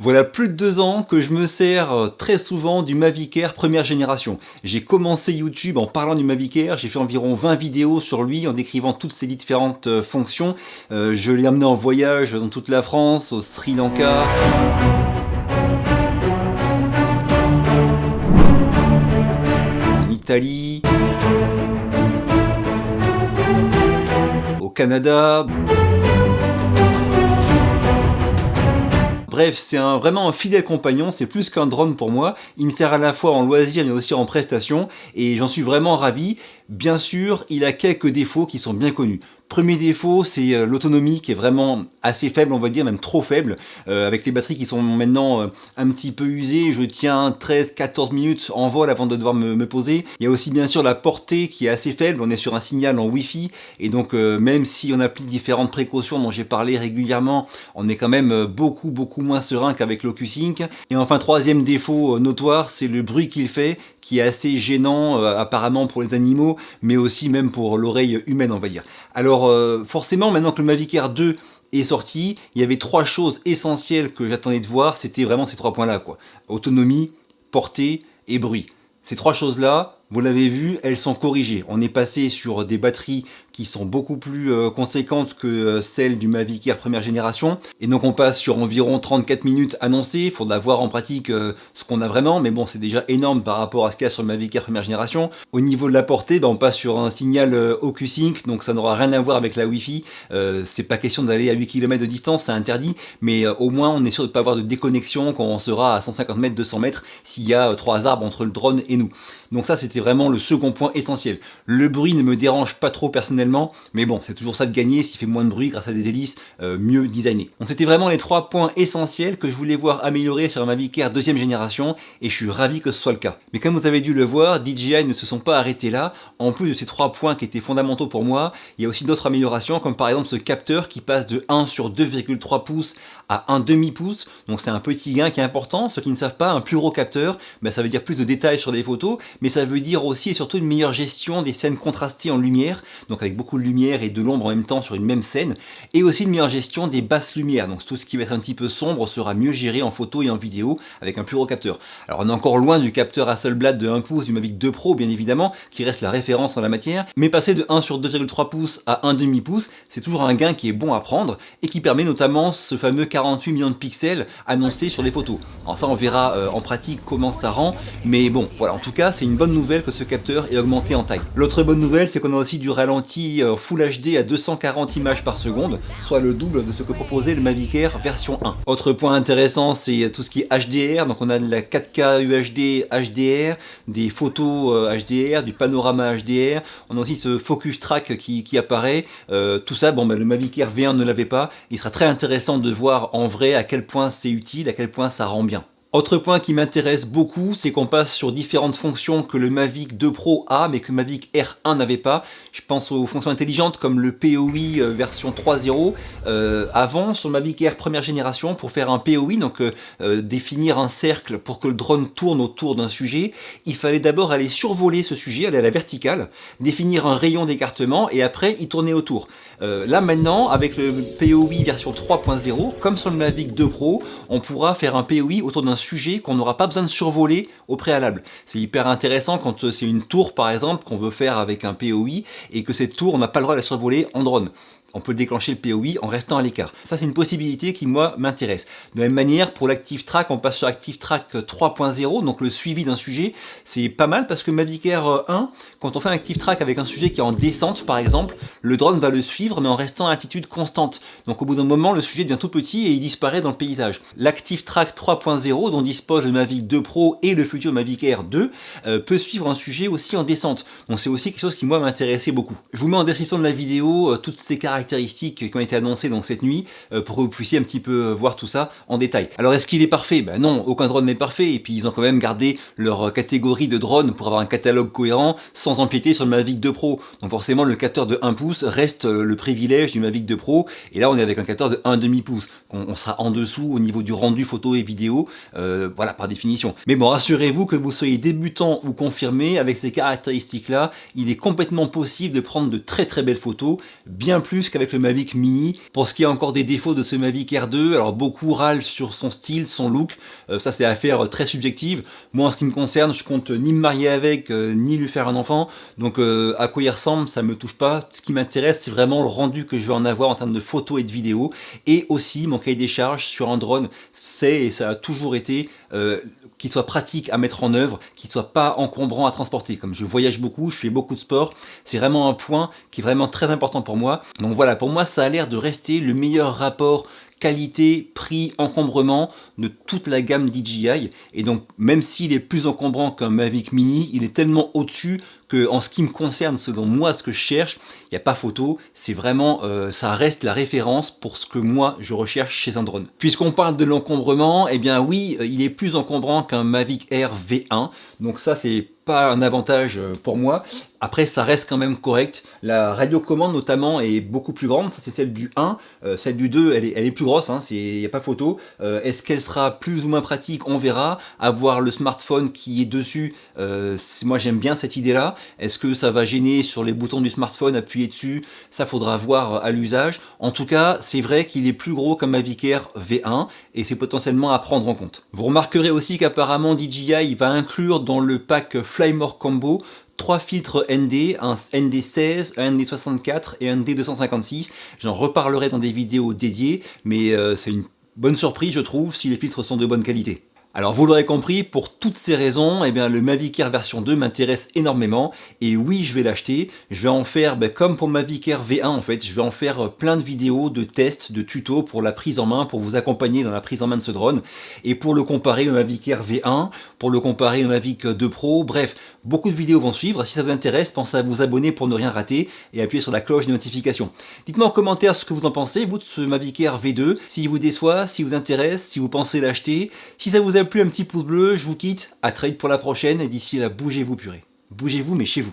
Voilà plus de 2 ans que je me sers très souvent du Mavic Air première génération. J'ai commencé YouTube en parlant du Mavic Air, j'ai fait environ 20 vidéos sur lui en décrivant toutes ses différentes fonctions. Je l'ai amené en voyage dans toute la France, au Sri Lanka, en Italie, au Canada. Bref, c'est vraiment un fidèle compagnon, c'est plus qu'un drone pour moi. Il me sert à la fois en loisir mais aussi en prestation et j'en suis vraiment ravi. Bien sûr, il a quelques défauts qui sont bien connus. Premier défaut, c'est l'autonomie qui est vraiment assez faible, on va dire, même trop faible. Avec les batteries qui sont maintenant un petit peu usées, je tiens 13-14 minutes en vol avant de devoir me poser. Il y a aussi bien sûr la portée qui est assez faible, on est sur un signal en Wi-Fi, et donc même si on applique différentes précautions dont j'ai parlé régulièrement, on est quand même beaucoup moins serein qu'avec l'OcuSync. Et enfin, troisième défaut notoire, c'est le bruit qu'il fait, qui est assez gênant apparemment pour les animaux, mais aussi même pour l'oreille humaine, on va dire. Alors forcément, maintenant que le Mavic Air 2 est sorti, il y avait 3 choses essentielles que j'attendais de voir, c'était vraiment ces 3 points-là, quoi. Autonomie, portée et bruit. Ces 3 choses-là, vous l'avez vu, elles sont corrigées. On est passé sur des batteries qui sont beaucoup plus conséquentes que celles du Mavic Air première génération. Et donc on passe sur environ 34 minutes annoncées. Il faudra voir en pratique ce qu'on a vraiment. Mais bon, c'est déjà énorme par rapport à ce qu'il y a sur le Mavic Air première génération. Au niveau de la portée, on passe sur un signal OcuSync. Donc ça n'aura rien à voir avec la Wi-Fi. C'est pas question d'aller à 8 km de distance, c'est interdit. Mais au moins on est sûr de ne pas avoir de déconnexion quand on sera à 150 mètres, 200 mètres, s'il y a 3 arbres entre le drone et nous. Donc ça, c'était vraiment le second point essentiel. Le bruit ne me dérange pas trop personnellement, mais bon, c'est toujours ça de gagner, s'il fait moins de bruit grâce à des hélices mieux designées. Donc c'était vraiment les 3 points essentiels que je voulais voir améliorés sur un Mavic Air deuxième génération, et je suis ravi que ce soit le cas. Mais comme vous avez dû le voir, DJI ne se sont pas arrêtés là. En plus de ces 3 points qui étaient fondamentaux pour moi, il y a aussi d'autres améliorations, comme par exemple ce capteur qui passe de 1 sur 2,3 pouces à 1,5 pouce, donc c'est un petit gain qui est important. Ceux qui ne savent pas, un plus gros capteur, ça veut dire plus de détails sur des photos, mais ça veut dire aussi et surtout une meilleure gestion des scènes contrastées en lumière, donc avec beaucoup de lumière et de l'ombre en même temps sur une même scène, et aussi une meilleure gestion des basses lumières, donc tout ce qui va être un petit peu sombre sera mieux géré en photo et en vidéo avec un plus gros capteur. Alors on est encore loin du capteur Hasselblad de 1 pouce du Mavic 2 Pro bien évidemment, qui reste la référence en la matière, mais passer de 1 sur 2,3 pouces à 1,5 pouce, c'est toujours un gain qui est bon à prendre et qui permet notamment ce fameux 48 millions de pixels annoncés sur les photos. Alors ça on verra en pratique comment ça rend, mais bon voilà, en tout cas c'est une bonne nouvelle que ce capteur est augmenté en taille. L'autre bonne nouvelle, c'est qu'on a aussi du ralenti Full HD à 240 images par seconde, soit le double de ce que proposait le Mavic Air version 1. Autre point intéressant, c'est tout ce qui est HDR, donc on a de la 4K UHD HDR, des photos HDR, du panorama HDR, on a aussi ce focus track qui apparaît, tout ça, le Mavic Air V1 ne l'avait pas. Il sera très intéressant de voir en vrai à quel point c'est utile, à quel point ça rend bien. Autre point qui m'intéresse beaucoup, c'est qu'on passe sur différentes fonctions que le Mavic 2 Pro a, mais que le Mavic Air 1 n'avait pas. Je pense aux fonctions intelligentes comme le POI version 3.0. Avant, sur le Mavic Air première génération, pour faire un POI, donc définir un cercle pour que le drone tourne autour d'un sujet, il fallait d'abord aller survoler ce sujet, aller à la verticale, définir un rayon d'écartement et après y tourner autour. Là maintenant, avec le POI version 3.0, comme sur le Mavic 2 Pro, on pourra faire un POI autour d'un sujet qu'on n'aura pas besoin de survoler au préalable. C'est hyper intéressant quand c'est une tour par exemple qu'on veut faire avec un POI et que cette tour on n'a pas le droit de la survoler en drone. On peut déclencher le POI en restant à l'écart. Ça, c'est une possibilité qui, moi, m'intéresse. De la même manière, pour l'Active Track, on passe sur Active Track 3.0, donc le suivi d'un sujet. C'est pas mal parce que Mavic Air 1, quand on fait un Active Track avec un sujet qui est en descente, par exemple, le drone va le suivre, mais en restant à altitude constante. Donc au bout d'un moment, le sujet devient tout petit et il disparaît dans le paysage. L'Active Track 3.0, dont dispose le Mavic 2 Pro et le futur Mavic Air 2, peut suivre un sujet aussi en descente. Donc c'est aussi quelque chose qui, moi, m'intéressait beaucoup. Je vous mets en description de la vidéo toutes ces caractéristiques qui ont été annoncées donc cette nuit pour que vous puissiez un petit peu voir tout ça en détail. Alors est-ce qu'il est parfait? Non, aucun drone n'est parfait et puis ils ont quand même gardé leur catégorie de drone pour avoir un catalogue cohérent sans empiéter sur le Mavic 2 Pro. Donc forcément le capteur de 1 pouce reste le privilège du Mavic 2 Pro et là on est avec un capteur de 1,5 pouce. On sera en dessous au niveau du rendu photo et vidéo, voilà par définition. Mais bon, rassurez-vous que vous soyez débutant ou confirmé, avec ces caractéristiques là, il est complètement possible de prendre de très belles photos, bien plus qu'avec le Mavic Mini. Pour ce qui est encore des défauts de ce Mavic Air 2, alors beaucoup râlent sur son style, son look, ça c'est affaire très subjective. Moi en ce qui me concerne, je compte ni me marier avec, ni lui faire un enfant, donc à quoi il ressemble, ça me touche pas. Ce qui m'intéresse, c'est vraiment le rendu que je vais en avoir en termes de photos et de vidéos, et aussi mon cahier des charges sur un drone, c'est et ça a toujours été qu'il soit pratique à mettre en œuvre, qu'il soit pas encombrant à transporter. Comme je voyage beaucoup, je fais beaucoup de sport, c'est vraiment un point qui est vraiment très important pour moi. Donc voilà, pour moi ça a l'air de rester le meilleur rapport qualité, prix, encombrement de toute la gamme DJI. Et donc même s'il est plus encombrant qu'un Mavic Mini, il est tellement au-dessus que en ce qui me concerne, selon moi, ce que je cherche, il n'y a pas photo, c'est vraiment, ça reste la référence pour ce que moi je recherche chez un drone. Puisqu'on parle de l'encombrement, eh bien oui, il est plus encombrant qu'un Mavic Air V1, donc ça c'est pas un avantage pour moi. Après ça reste quand même correct. La radiocommande notamment est beaucoup plus grande, ça c'est celle du 1, celle du 2 elle est plus grosse, hein, il n'y a pas photo. Est-ce qu'elle sera plus ou moins pratique, on verra. Avoir le smartphone qui est dessus, moi j'aime bien cette idée là. Est-ce que ça va gêner sur les boutons du smartphone, appuyer dessus, ça faudra voir à l'usage. En tout cas c'est vrai qu'il est plus gros qu'un Mavic Air V1 et c'est potentiellement à prendre en compte. Vous remarquerez aussi qu'apparemment DJI va inclure dans le pack Flymore Combo 3 filtres ND, un ND16, un ND64 et un ND256. J'en reparlerai dans des vidéos dédiées, mais c'est une bonne surprise je trouve si les filtres sont de bonne qualité. Alors vous l'aurez compris, pour toutes ces raisons, eh bien, le Mavic Air version 2 m'intéresse énormément et oui je vais l'acheter, je vais en faire comme pour Mavic Air V1 en fait, je vais en faire plein de vidéos, de tests, de tutos pour la prise en main, pour vous accompagner dans la prise en main de ce drone et pour le comparer au Mavic Air V1, pour le comparer au Mavic 2 Pro, bref, beaucoup de vidéos vont suivre. Si ça vous intéresse, pensez à vous abonner pour ne rien rater et appuyer sur la cloche des notifications. Dites-moi en commentaire ce que vous en pensez, vous, de ce Mavic Air V2, s'il vous déçoit, s'il vous intéresse, si vous pensez l'acheter. Si ça vous a plu, un petit pouce bleu, je vous quitte, à très vite pour la prochaine, et d'ici là, bougez-vous purée. Bougez-vous, mais chez vous.